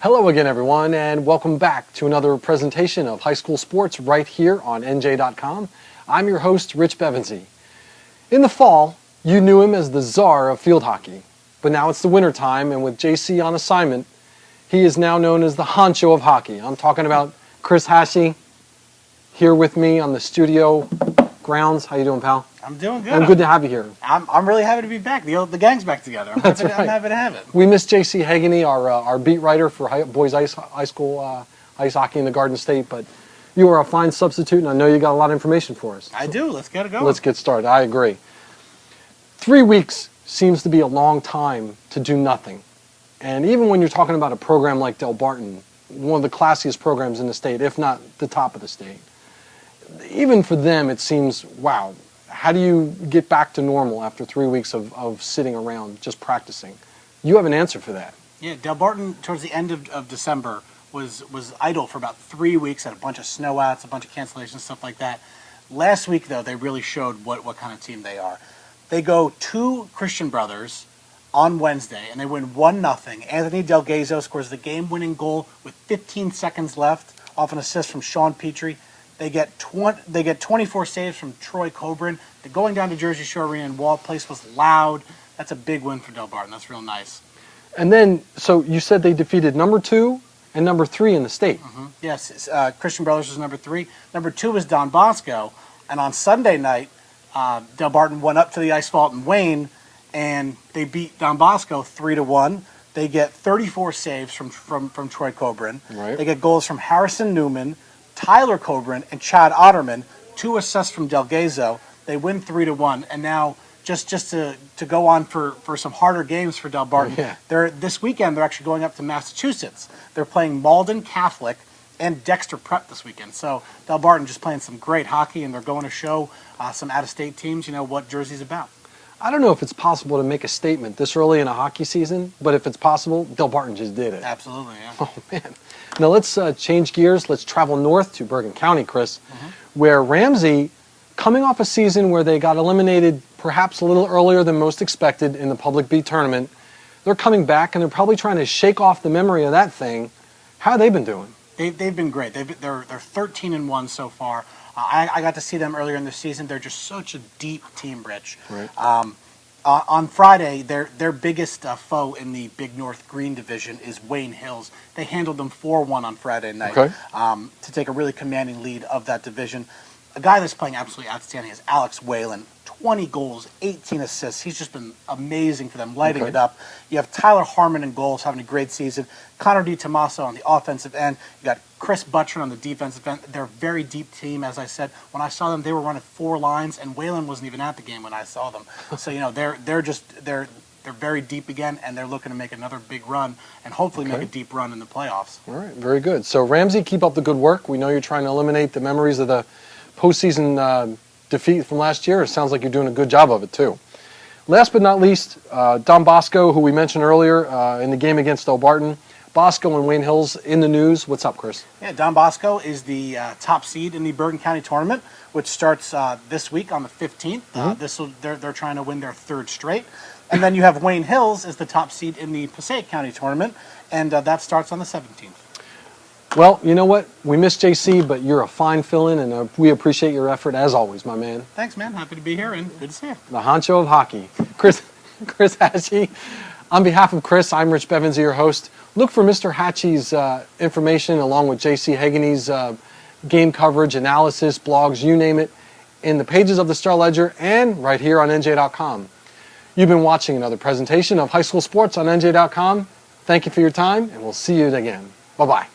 Hello again, everyone, and welcome back to another presentation of high school sports right here on NJ.com. I'm your host, Rich Bevensee. In the fall, you knew him as the czar of field hockey, but now it's the winter time, and with JC on assignment, he is now known as the honcho of hockey. I'm talking about Chris Hachey here with me on the studio grounds. How you doing, pal? I'm doing good. I'm good to have you here. I'm really happy to be back. The gang's back together. I'm happy to have it. We missed J.C. Hagany, our beat writer for boys high school ice hockey in the Garden State, but you are a fine substitute, and I know you got a lot of information for us. I do. Let's get it going. Let's get started. I agree. 3 weeks seems to be a long time to do nothing. And even when you're talking about a program like Delbarton, one of the classiest programs in the state, if not the top of the state, even for them it seems, wow, how do you get back to normal after 3 weeks of sitting around just practicing? You have an answer for that. Yeah, Delbarton, towards the end of December, was idle for about 3 weeks, had a bunch of snowouts, a bunch of cancellations, stuff like that. Last week, though, they really showed what kind of team they are. They go to Christian Brothers on Wednesday, and they win 1-0. Anthony Delgado scores the game-winning goal with 15 seconds left off an assist from Sean Petrie. They get 24 saves from Troy Coburn. They're going down to Jersey Shore Arena, and Wall Place was loud. That's a big win for Delbarton. That's real nice. And then, so you said they defeated number 2 and number 3 in the state. Mm-hmm. Yes, Christian Brothers was number 3. Number 2 was Don Bosco. And on Sunday night, Delbarton went up to the Ice Vault in Wayne, and they beat Don Bosco 3-1. They get 34 saves from Troy Coburn. Right. They get goals from Harrison Newman, Tyler Coburn, and Chad Otterman. 2 assists from Delgado. They win 3-1, and now just to go on for some harder games for Delbarton. Yeah. This weekend they're actually going up to Massachusetts. They're playing Malden Catholic and Dexter Prep this weekend. So Delbarton just playing some great hockey, and they're going to show some out-of-state teams, what Jersey's about. I don't know if it's possible to make a statement this early in a hockey season, but if it's possible, Delbarton just did it. Absolutely, yeah. Oh, man. Now let's change gears. Let's travel north to Bergen County, Chris, where Ramsey, coming off a season where they got eliminated perhaps a little earlier than most expected in the public beat tournament, they're coming back, and they're probably trying to shake off the memory of that thing. How have they been doing? They've been great. They're 13-1 so far. I got to see them earlier in the season. They're just such a deep team, Rich. Right. On Friday, their biggest foe in the Big North Green Division is Wayne Hills. They handled them 4-1 on Friday night to take a really commanding lead of that division. A guy that's playing absolutely outstanding is Alex Whalen. 20 goals, 18 assists. He's just been amazing for them, lighting it up. You have Tyler Harmon in goals, having a great season. Connor DiTomaso on the offensive end. You got Chris Butcher on the defensive end. They're a very deep team, as I said. When I saw them, they were running 4 lines, and Whalen wasn't even at the game when I saw them. So they're very deep again, and they're looking to make another big run and hopefully make a deep run in the playoffs. All right, very good. So Ramsey, keep up the good work. We know you're trying to eliminate the memories of the postseason defeat from last year. It sounds like you're doing a good job of it too. Last but not least, Don Bosco, who we mentioned earlier in the game against Delbarton. Bosco and Wayne Hills in the news. What's up, Chris? Yeah, Don Bosco is the top seed in the Bergen County tournament, which starts this week on the 15th. They're trying to win their 3rd straight. And then you have Wayne Hills as the top seed in the Passaic County tournament, and that starts on the 17th. Well, you know what? We miss JC, but you're a fine fill-in, and we appreciate your effort as always, my man. Thanks, man. Happy to be here, and good to see you. The honcho of hockey. Chris Hachey. On behalf of Chris, I'm Rich Bevensee, your host. Look for Mr. Hachey's information along with JC Hagany's game coverage, analysis, blogs, you name it, in the pages of the Star Ledger and right here on NJ.com. You've been watching another presentation of high school sports on NJ.com. Thank you for your time, and we'll see you again. Bye-bye.